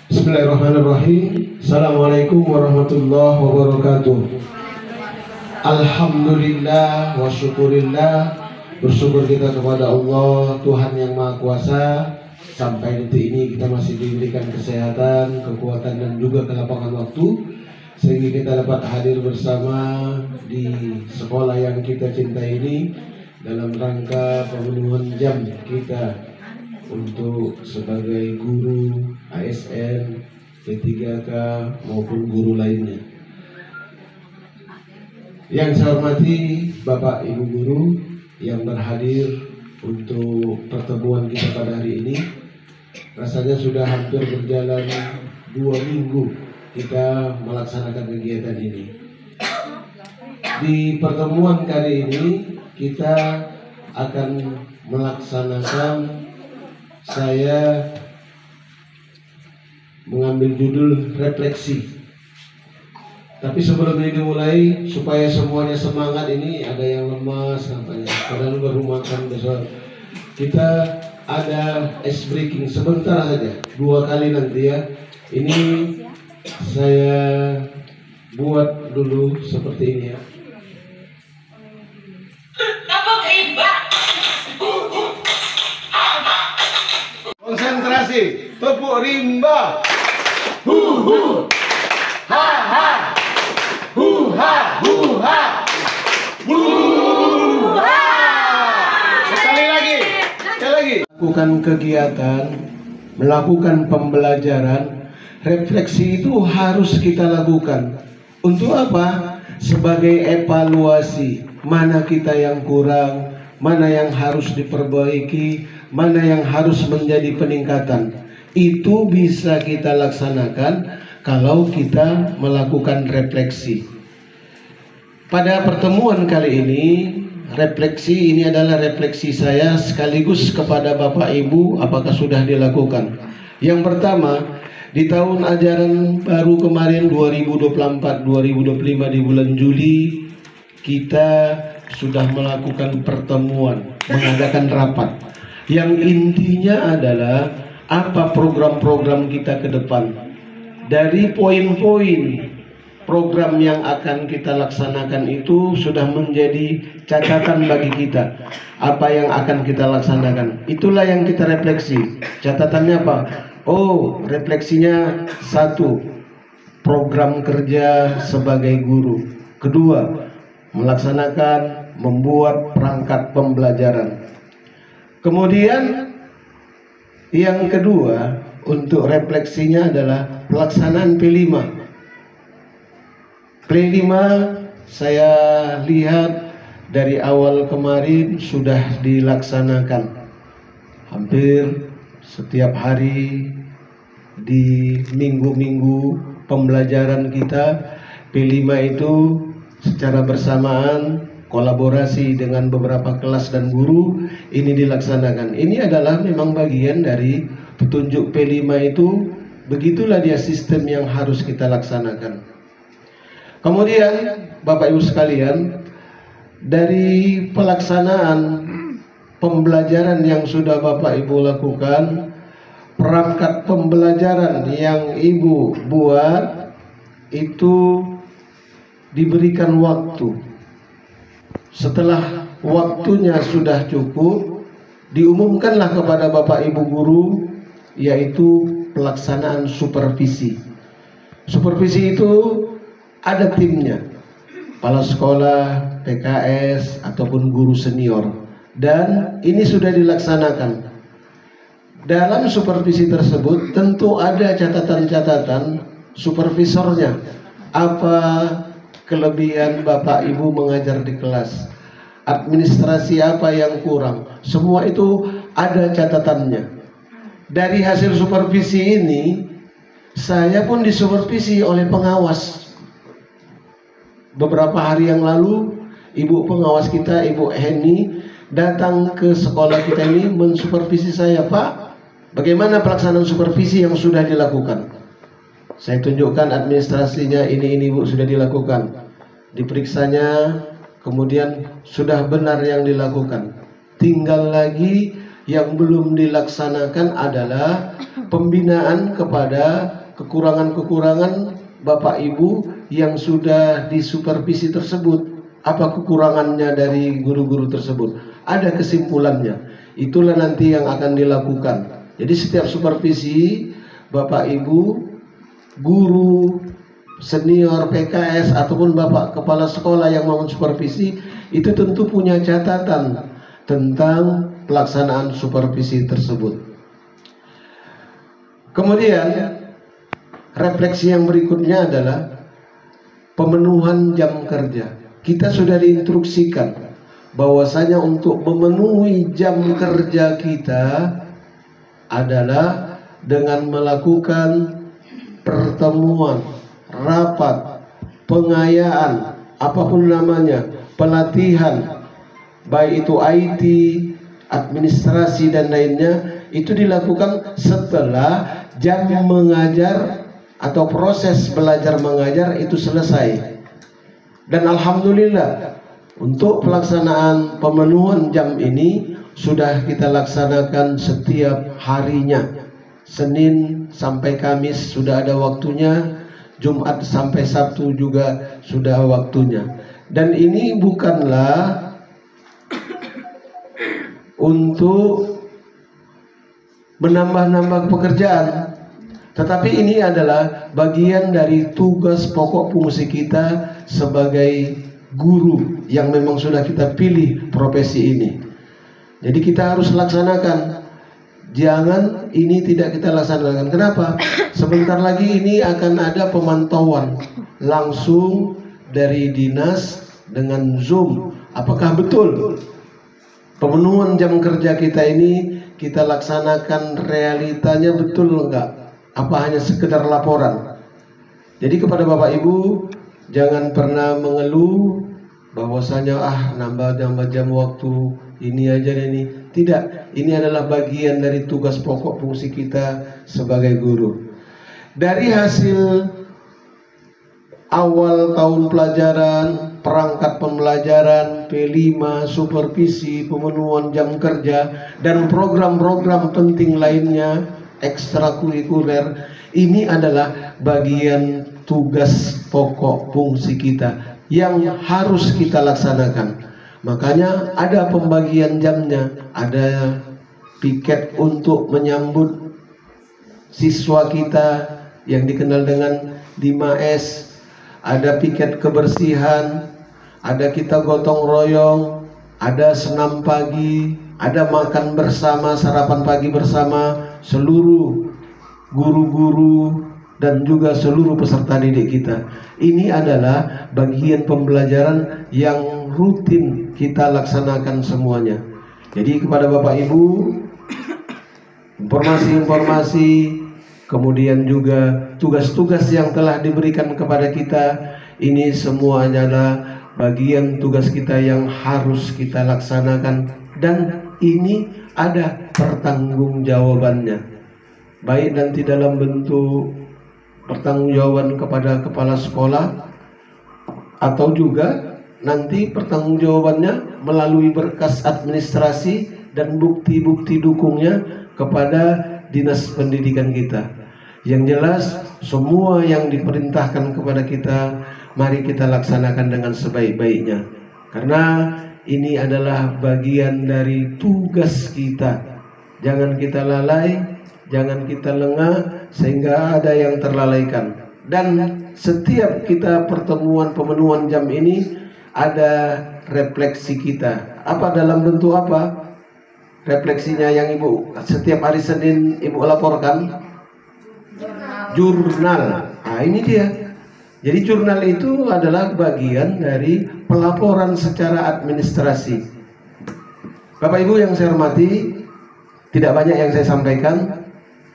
Bismillahirrahmanirrahim. Assalamualaikum warahmatullahi wabarakatuh. Alhamdulillah wa syukurillah. Bersyukur kita kepada Allah, Tuhan yang Maha Kuasa. Sampai detik ini kita masih diberikan kesehatan, kekuatan dan juga kelapangan waktu, sehingga kita dapat hadir bersama di sekolah yang kita cintai ini dalam rangka pemenuhan jam kita untuk sebagai guru ASN, P3K maupun guru lainnya. Yang saya hormati Bapak Ibu guru yang berhadir untuk pertemuan kita pada hari ini. Rasanya sudah hampir berjalan 2 minggu kita melaksanakan kegiatan ini. Di pertemuan kali ini kita akan melaksanakan, saya mengambil judul refleksi. Tapi sebelum ini dimulai, supaya semuanya semangat, ini ada yang lemas katanya, padahal baru makan besok. Kita ada ice breaking sebentar saja, 2 kali nanti ya. Ini saya buat dulu seperti ini ya. Konsentrasi, tepuk rimba. Hu hu. Ha ha. Hu ha hu ha. Hu ha. Sekali lagi. Melakukan kegiatan, melakukan pembelajaran, refleksi itu harus kita lakukan. Untuk apa? Sebagai evaluasi, mana kita yang kurang, mana yang harus diperbaiki, mana yang harus menjadi peningkatan. Itu bisa kita laksanakan kalau kita melakukan refleksi. Pada pertemuan kali ini, refleksi ini adalah refleksi saya sekaligus kepada Bapak Ibu, apakah sudah dilakukan. Yang pertama, di tahun ajaran baru kemarin 2024-2025 di bulan Juli, kita sudah melakukan pertemuan, mengadakan rapat. Yang intinya adalah apa program-program kita ke depan. Dari poin-poin program yang akan kita laksanakan itu sudah menjadi catatan bagi kita. Apa yang akan kita laksanakan, itulah yang kita refleksi. Catatannya apa? Oh, refleksinya 1, program kerja sebagai guru. Kedua, melaksanakan, membuat perangkat pembelajaran. Kemudian yang kedua untuk refleksinya adalah pelaksanaan P5. P5 saya lihat dari awal kemarin sudah dilaksanakan. Hampir setiap hari di minggu-minggu pembelajaran kita, P5 itu secara bersamaan, kolaborasi dengan beberapa kelas dan guru ini dilaksanakan. Ini adalah memang bagian dari petunjuk P5 itu, begitulah dia sistem yang harus kita laksanakan. Kemudian Bapak Ibu sekalian, dari pelaksanaan pembelajaran yang sudah Bapak Ibu lakukan, perangkat pembelajaran yang Ibu buat itu diberikan waktu. Setelah waktunya sudah cukup, diumumkanlah kepada Bapak Ibu guru, yaitu pelaksanaan supervisi. Supervisi itu ada timnya, kepala sekolah, PKS, ataupun guru senior. Dan ini sudah dilaksanakan. Dalam supervisi tersebut tentu ada catatan-catatan supervisornya. Apa kelebihan Bapak Ibu mengajar di kelas, administrasi apa yang kurang, semua itu ada catatannya. Dari hasil supervisi ini, saya pun disupervisi oleh pengawas. Beberapa hari yang lalu, Ibu pengawas kita, Ibu Heni, datang ke sekolah kita ini mensupervisi saya. Pak, bagaimana pelaksanaan supervisi yang sudah dilakukan? Saya tunjukkan administrasinya, ini Bu sudah dilakukan. Diperiksanya, kemudian sudah benar yang dilakukan. Tinggal lagi yang belum dilaksanakan adalah pembinaan kepada kekurangan-kekurangan Bapak Ibu yang sudah disupervisi tersebut. Apa kekurangannya dari guru-guru tersebut? Ada kesimpulannya. Itulah nanti yang akan dilakukan. Jadi setiap supervisi Bapak Ibu, guru, senior PKS ataupun Bapak Kepala Sekolah yang mau supervisi itu tentu punya catatan tentang pelaksanaan supervisi tersebut. Kemudian refleksi yang berikutnya adalah pemenuhan jam kerja. Kita sudah diinstruksikan bahwasanya untuk memenuhi jam kerja kita adalah dengan melakukan pertemuan, rapat, pengayaan, apapun namanya, pelatihan, baik itu IT, administrasi dan lainnya, itu dilakukan setelah jam mengajar atau proses belajar mengajar itu selesai. Dan alhamdulillah untuk pelaksanaan pemenuhan jam ini sudah kita laksanakan setiap harinya. Senin sampai Kamis sudah ada waktunya, Jumat sampai Sabtu juga sudah waktunya. Dan ini bukanlah untuk menambah-nambah pekerjaan, tetapi ini adalah bagian dari tugas pokok fungsi kita sebagai guru yang memang sudah kita pilih profesi ini. Jadi kita harus laksanakan. Jangan ini tidak kita laksanakan. Kenapa? Sebentar lagi ini akan ada pemantauan langsung dari dinas dengan Zoom. Apakah betul pemenuhan jam kerja kita ini kita laksanakan, realitanya betul enggak? Apa hanya sekedar laporan? Jadi kepada Bapak Ibu, jangan pernah mengeluh bahwasanya nambah jam waktu ini aja ini. Tidak, ini adalah bagian dari tugas pokok fungsi kita sebagai guru. Dari hasil awal tahun pelajaran, perangkat pembelajaran, P5, supervisi, pemenuhan jam kerja, dan program-program penting lainnya, ekstrakurikuler, ini adalah bagian tugas pokok fungsi kita yang harus kita laksanakan. Makanya ada pembagian jamnya, ada piket untuk menyambut siswa kita yang dikenal dengan 5S, ada piket kebersihan, ada kita gotong royong, ada senam pagi, ada makan bersama, sarapan pagi bersama seluruh guru-guru dan juga seluruh peserta didik kita. Ini adalah bagian pembelajaran yang rutin kita laksanakan semuanya. Jadi kepada Bapak Ibu, informasi-informasi, kemudian juga tugas-tugas yang telah diberikan kepada kita, ini semua adalah bagian tugas kita yang harus kita laksanakan, dan ini ada pertanggungjawabannya, baik nanti dalam bentuk pertanggungjawaban kepada kepala sekolah, atau juga nanti pertanggungjawabannya melalui berkas administrasi dan bukti-bukti dukungnya kepada dinas pendidikan kita. Yang jelas semua yang diperintahkan kepada kita, mari kita laksanakan dengan sebaik-baiknya, karena ini adalah bagian dari tugas kita. Jangan kita lalai, jangan kita lengah sehingga ada yang terlalaikan. Dan setiap kita pertemuan pemenuhan jam ini ada refleksi kita. Apa dalam bentuk apa? Refleksinya yang Ibu setiap hari Senin Ibu laporkan? Jurnal. Nah, ini dia. Jadi jurnal itu adalah bagian dari pelaporan secara administrasi. Bapak Ibu yang saya hormati, tidak banyak yang saya sampaikan.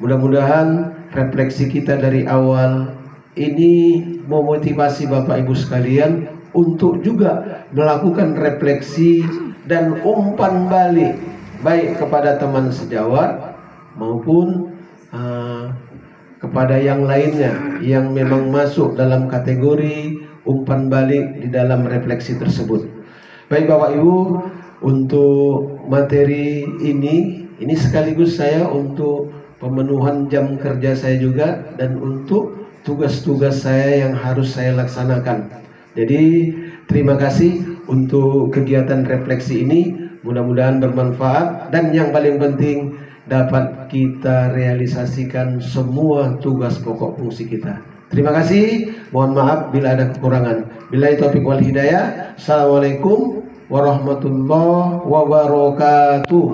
Mudah-mudahan refleksi kita dari awal ini memotivasi Bapak Ibu sekalian untuk juga melakukan refleksi dan umpan balik, baik kepada teman sejawat maupun kepada yang lainnya yang memang masuk dalam kategori umpan balik di dalam refleksi tersebut. Baik Bapak Ibu, untuk materi ini Ini sekaligus saya untuk pemenuhan jam kerja saya juga dan untuk tugas-tugas saya yang harus saya laksanakan. Jadi terima kasih untuk kegiatan refleksi ini, mudah-mudahan bermanfaat dan yang paling penting dapat kita realisasikan semua tugas pokok fungsi kita. Terima kasih, mohon maaf bila ada kekurangan. Billahi taufiq wal hidayah. Assalamualaikum warahmatullahi wabarakatuh.